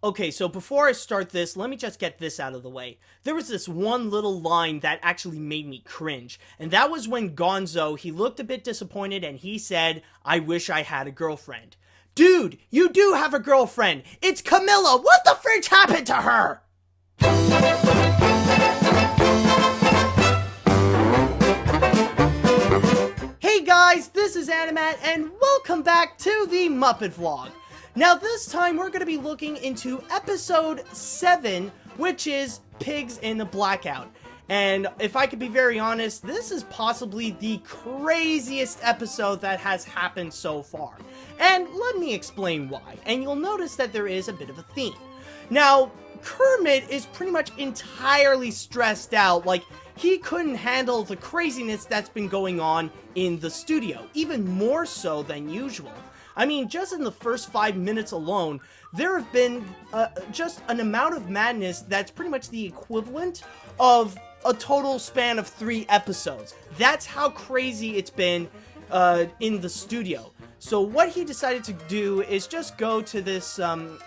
Okay, so before I start this, let me just get this out of the way. There was this one little line that actually made me cringe, and that was when Gonzo, he looked a bit disappointed and he said, "I wish I had a girlfriend." Dude, you do have a girlfriend! It's Camilla! What the fridge happened to her? Hey guys, this is Animat, and welcome back to the Muppet Vlog. Now this time we're going to be looking into episode 7, which is Pigs in the Blackout. And if I could be very honest, this is possibly the craziest episode that has happened so far. And let me explain why, and you'll notice that there is a bit of a theme. Now, Kermit is pretty much entirely stressed out, like he couldn't handle the craziness that's been going on in the studio, even more so than usual. I mean, just in the first 5 minutes alone, there have been just an amount of madness that's pretty much the equivalent of a total span of 3 episodes. That's how crazy it's been in the studio. So what he decided to do is just go to this, I'm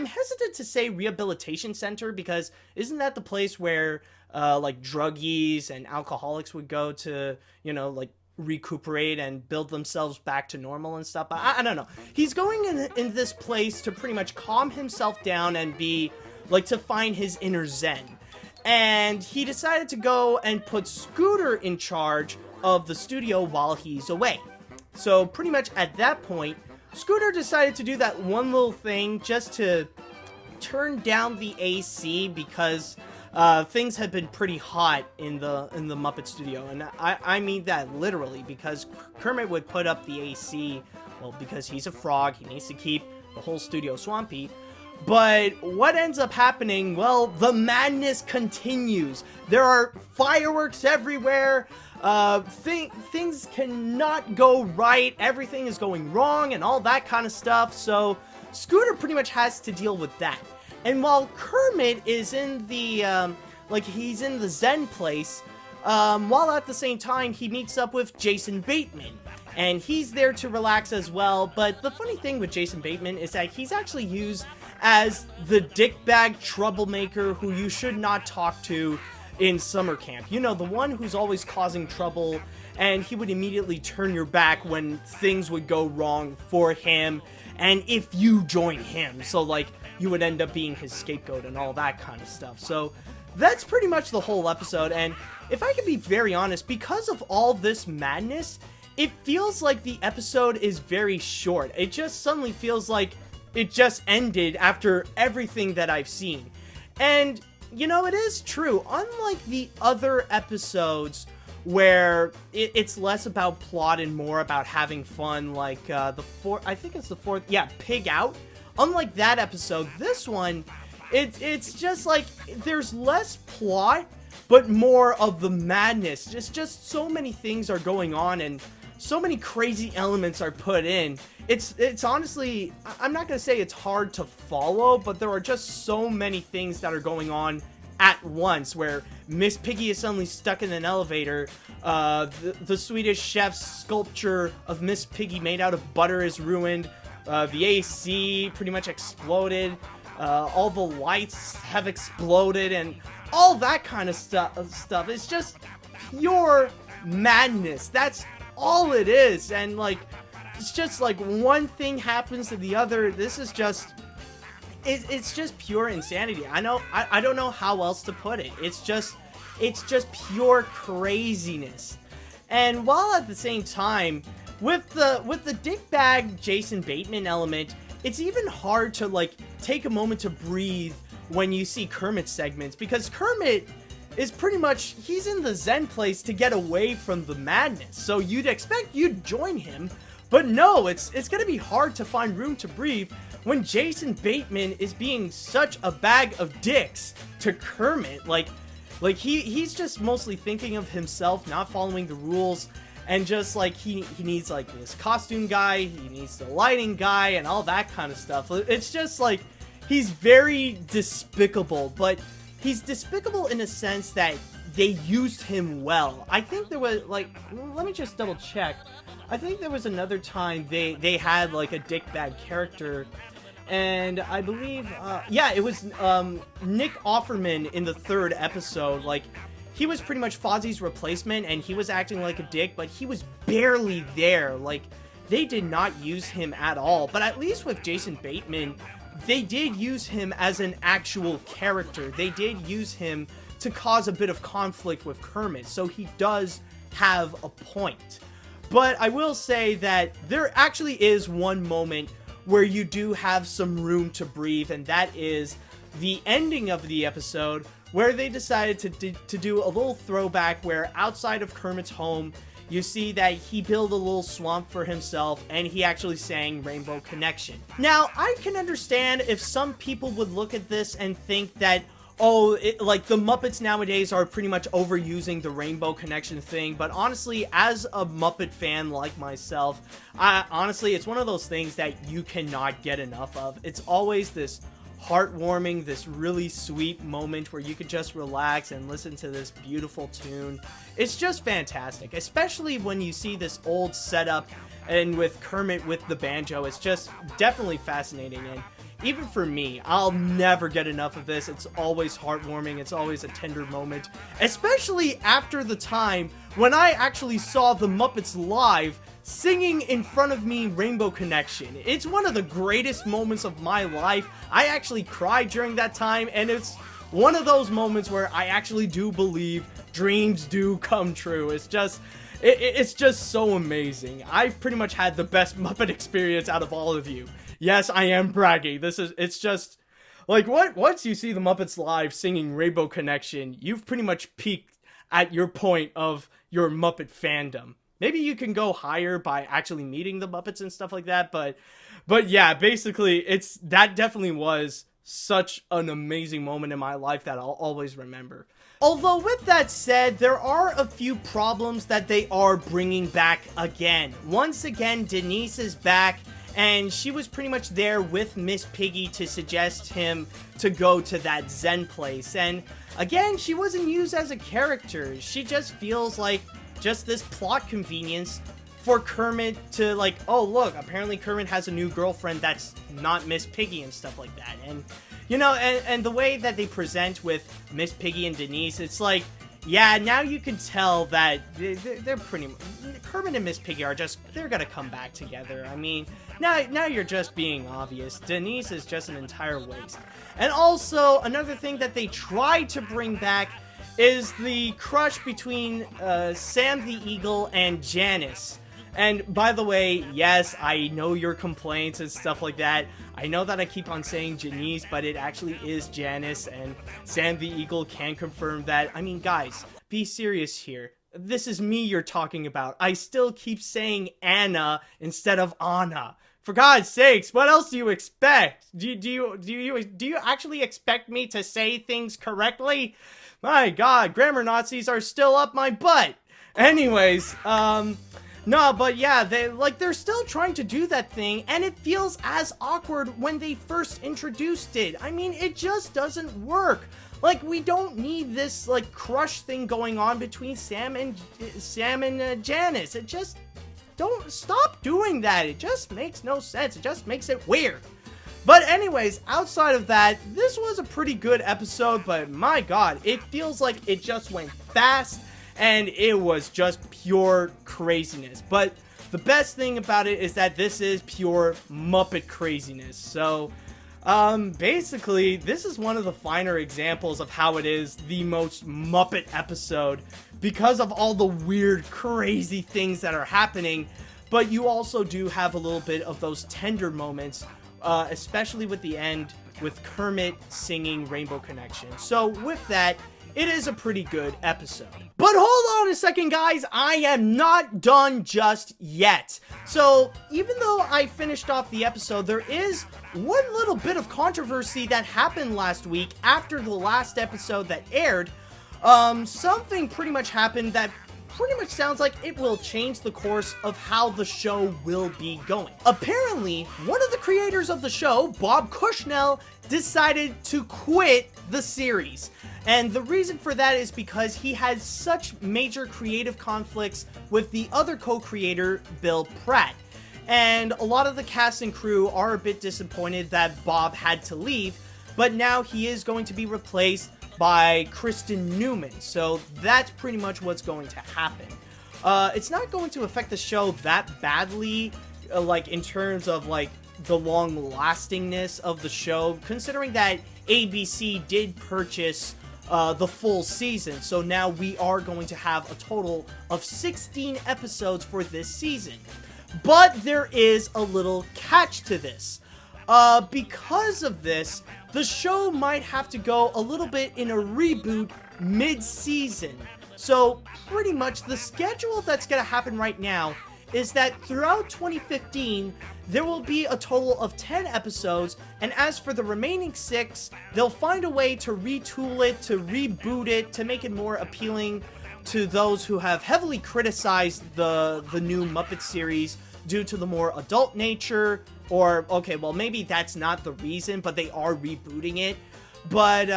hesitant to say rehabilitation center, because isn't that the place where like druggies and alcoholics would go to, you know, like recuperate and build themselves back to normal and stuff? I don't know. He's going in this place to pretty much calm himself down and be like, to find his inner zen. And he decided to go and put Scooter in charge of the studio while he's away. So pretty much at that point, Scooter decided to do that one little thing just to turn down the AC, because things had been pretty hot in the Muppet Studio, and I mean that literally, because Kermit would put up the AC, well, because he's a frog, he needs to keep the whole studio swampy. But what ends up happening? Well, the madness continues. There are fireworks everywhere. Things cannot go right. Everything is going wrong and all that kind of stuff. So Scooter pretty much has to deal with that. And while Kermit is in the, he's in the Zen place, while at the same time he meets up with Jason Bateman. And he's there to relax as well. But the funny thing with Jason Bateman is that he's actually used as the dickbag troublemaker who you should not talk to in summer camp. You know, the one who's always causing trouble, and he would immediately turn your back when things would go wrong for him, and if you join him. So, like, you would end up being his scapegoat and all that kind of stuff. So that's pretty much the whole episode. And if I can be very honest, because of all this madness, it feels like the episode is very short. It just suddenly feels like it just ended after everything that I've seen. And, you know, it is true. Unlike the other episodes where it's less about plot and more about having fun, like I think it's the fourth, yeah, Pig Out. Unlike that episode, this one, it's just like there's less plot, but more of the madness. Just so many things are going on, and so many crazy elements are put in. It's honestly, I'm not gonna say it's hard to follow, but there are just so many things that are going on at once, where Miss Piggy is suddenly stuck in an elevator, the Swedish chef's sculpture of Miss Piggy made out of butter is ruined, the AC pretty much exploded, all the lights have exploded, and all that kind of stuff. It's just pure madness. That's all it is. And like, it's just like one thing happens to the other. This is just, it's just pure insanity. I don't know how else to put it. It's just pure craziness. And while at the same time, with the dickbag Jason Bateman element, it's even hard to like take a moment to breathe when you see Kermit's segments, because Kermit is pretty much, he's in the Zen place to get away from the madness. So you'd expect you'd join him, but no, it's gonna be hard to find room to breathe when Jason Bateman is being such a bag of dicks to Kermit. Like he's just mostly thinking of himself, not following the rules, and just like he needs like this costume guy, he needs the lighting guy, and all that kind of stuff. It's just like, he's very despicable, but he's despicable in a sense that they used him well. I think there was, like, let me just double check. I think there was another time they had like a dickbag character, and I believe, yeah, it was Nick Offerman in the 3rd episode. Like, he was pretty much Fozzie's replacement, and he was acting like a dick, but he was barely there. Like, they did not use him at all. But at least with Jason Bateman, they did use him as an actual character. They did use him to cause a bit of conflict with Kermit, so he does have a point. But I will say that there actually is one moment where you do have some room to breathe, and that is the ending of the episode, where they decided to do a little throwback where outside of Kermit's home, you see that he built a little swamp for himself, and he actually sang Rainbow Connection. Now, I can understand if some people would look at this and think that, oh, like the Muppets nowadays are pretty much overusing the Rainbow Connection thing, but honestly, as a Muppet fan like myself, honestly, it's one of those things that you cannot get enough of. It's always this heartwarming, this really sweet moment where you could just relax and listen to this beautiful tune. It's just fantastic, especially when you see this old setup and with Kermit with the banjo. It's just definitely fascinating, and even for me, I'll never get enough of this. It's always heartwarming. It's always a tender moment, especially after the time when I actually saw the Muppets live singing in front of me Rainbow Connection. It's one of the greatest moments of my life. I actually cried during that time, and it's one of those moments where I actually do believe dreams do come true. It's just so amazing. I've pretty much had the best Muppet experience out of all of you. Yes, I am bragging. It's just like, once you see the Muppets live singing Rainbow Connection, you've pretty much peaked at your point of your Muppet fandom. Maybe you can go higher by actually meeting the Muppets and stuff like that, but yeah, basically, that definitely was such an amazing moment in my life that I'll always remember. Although, with that said, there are a few problems that they are bringing back again. Once again, Denise is back, and she was pretty much there with Miss Piggy to suggest him to go to that Zen place. And again, she wasn't used as a character. She just feels like just this plot convenience for Kermit to, like, oh look, apparently Kermit has a new girlfriend that's not Miss Piggy and stuff like that. And, you know, and the way that they present with Miss Piggy and Denise, it's like, yeah, now you can tell that they're pretty, Kermit and Miss Piggy are just, they're gonna come back together. I mean, now you're just being obvious. Denise is just an entire waste. And also, another thing that they tried to bring back is the crush between Sam the Eagle and Janice. And by the way, yes, I know your complaints and stuff like that. I know that I keep on saying Janice, but it actually is Janice, and Sam the Eagle can confirm that. I mean, guys, be serious here. This is me you're talking about. I still keep saying Anna instead of Anna. For God's sakes, what else do you expect? Do you actually expect me to say things correctly? My God, grammar Nazis are still up my butt. Anyways, no, but yeah, they're still trying to do that thing, and it feels as awkward when they first introduced it. I mean, it just doesn't work. Like, we don't need this, like, crush thing going on between Sam and Janice. It just, don't stop doing that. It just makes no sense. It just makes it weird. But anyways, outside of that, this was a pretty good episode, but my God, it feels like it just went fast, and it was just pure craziness. But the best thing about it is that this is pure Muppet craziness. So, basically, this is one of the finer examples of how it is the most Muppet episode because of all the weird, crazy things that are happening. But you also do have a little bit of those tender moments, especially with the end with Kermit singing Rainbow Connection. So with that, it is a pretty good episode. But hold on a second, guys, I am not done just yet. So even though I finished off the episode, there is one little bit of controversy that happened last week after the last episode that aired. Something pretty much happened that pretty much sounds like it will change the course of how the show will be going. Apparently, one of the creators of the show, Bob Bushnell, decided to quit the series. And the reason for that is because he had such major creative conflicts with the other co-creator, Bill Pratt. and a lot of the cast and crew are a bit disappointed that Bob had to leave, but now he is going to be replaced by Kristen Newman, so that's pretty much what's going to happen. It's not going to affect the show that badly, like in terms of like the long lastingness of the show, considering that ABC did purchase the full season, so now we are going to have a total of 16 episodes for this season. But there is a little catch to this. Because of this, the show might have to go a little bit in a reboot mid-season. So pretty much the schedule that's going to happen right now is that throughout 2015, there will be a total of 10 episodes, and as for the remaining 6, they'll find a way to retool it, to reboot it, to make it more appealing to those who have heavily criticized the new Muppet series due to the more adult nature, or, okay, well, maybe that's not the reason, but they are rebooting it. But,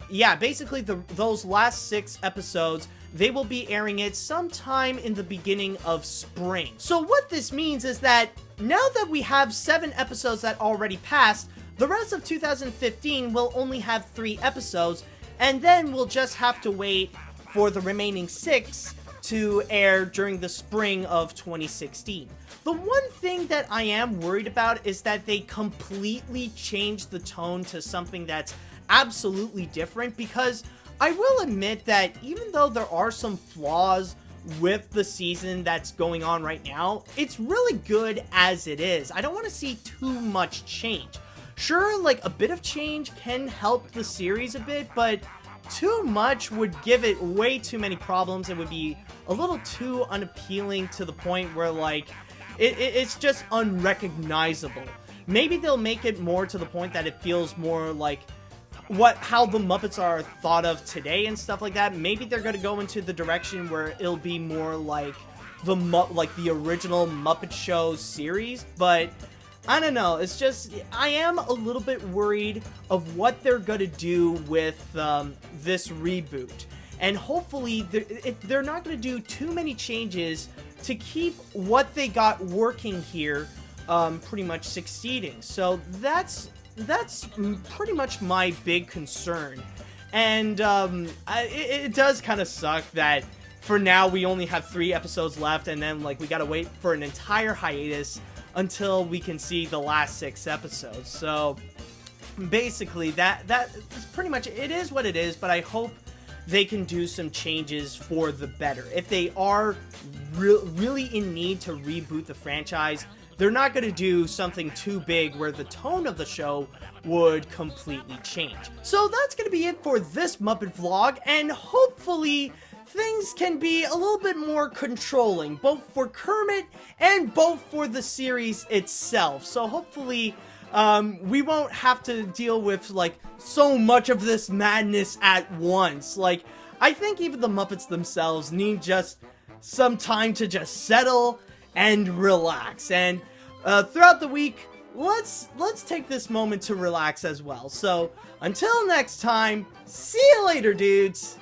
yeah, basically, those last 6 episodes, they will be airing it sometime in the beginning of spring. So what this means is that now that we have 7 episodes that already passed, the rest of 2015 will only have 3 episodes, and then we'll just have to wait for the remaining 6 to air during the spring of 2016. The one thing that I am worried about is that they completely changed the tone to something that's absolutely different, because I will admit that even though there are some flaws with the season that's going on right now, it's really good as it is. I don't want to see too much change. Sure, like a bit of change can help the series a bit, but too much would give it way too many problems. It would be a little too unappealing to the point where like it's just unrecognizable. Maybe they'll make it more to the point that it feels more like how the Muppets are thought of today and stuff like that. Maybe they're going to go into the direction where it'll be more like the original Muppet Show series, but I don't know. It's just, I am a little bit worried of what they're going to do with this reboot. And hopefully they're not going to do too many changes to keep what they got working here pretty much succeeding. So that's pretty much my big concern. And it does kind of suck that for now we only have 3 episodes left, and then like we gotta wait for an entire hiatus until we can see the last 6 episodes. So basically that is pretty much, it is what it is, but I hope they can do some changes for the better. If they are really in need to reboot the franchise, they're not going to do something too big where the tone of the show would completely change. So that's going to be it for this Muppet vlog, and hopefully things can be a little bit more controlling, both for Kermit and both for the series itself. So hopefully we won't have to deal with like so much of this madness at once. Like, I think even the Muppets themselves need just some time to just settle and relax. And throughout the week, let's take this moment to relax as well. So until next time, see you later, dudes.